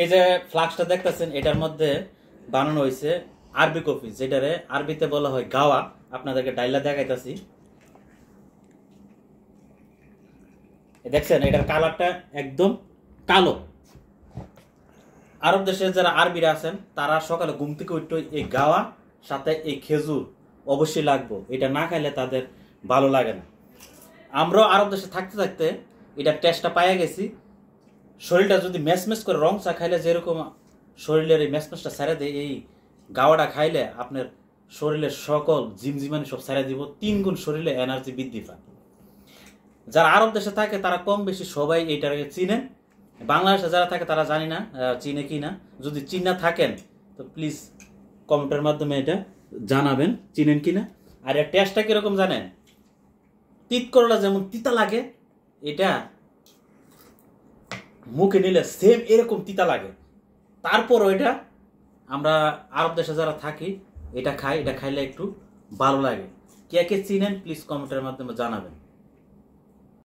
এই যে ফ্লাক্সটা দেখতেছেন এটার মধ্যে বানানো হয়েছে আরবি কফি, যেটারে আরবিতে বলা হয় গাওয়া। আপনাদেরকে ডাইলা দেখাইতেছি, দেখছেন এটার কালারটা একদম কালো। আরব দেশের যারা আরবিরা আছেন তারা সকালে ঘুম থেকে উঠে এই গাওয়া সাথে এই খেজুর অবশ্যই লাগবে, এটা না খাইলে তাদের ভালো লাগে না। আমরাও আরব দেশে থাকতে থাকতে এটার টেস্টটা পাইয়া গেছি। শরীরটা যদি ম্যাচম্যাচ করে রং চা খাইলে যেরকম শরীরের এই ম্যাচম্যাচটা ছেড়ে দেয়, এই গাওয়াটা খাইলে আপনার শরীরের সকল জিমজিমানি সব ছেড়ে দিব, 3 গুণ শরীরে এনার্জি বৃদ্ধি পায়। যারা আরব দেশে থাকে তারা কম বেশি সবাই এইটাকে চিনেন। বাংলাদেশে যারা থাকে তারা জানি না চিনে কি না। যদি চিনা থাকেন তো প্লিজ কমেন্টের মাধ্যমে এটা জানাবেন চিনেন কি না। আর এর টেস্টটা কিরকম জানেন? তিত করলা যেমন তিতা লাগে, এটা মুখে নিলে সেম এরকম তিতা লাগে। তারপরও এটা আমরা আরব দেশে যারা থাকি এটা খাই, এটা খাইলে একটু ভালো লাগে। কে কে চিনেন প্লিজ কমেন্টের মাধ্যমে জানাবেন।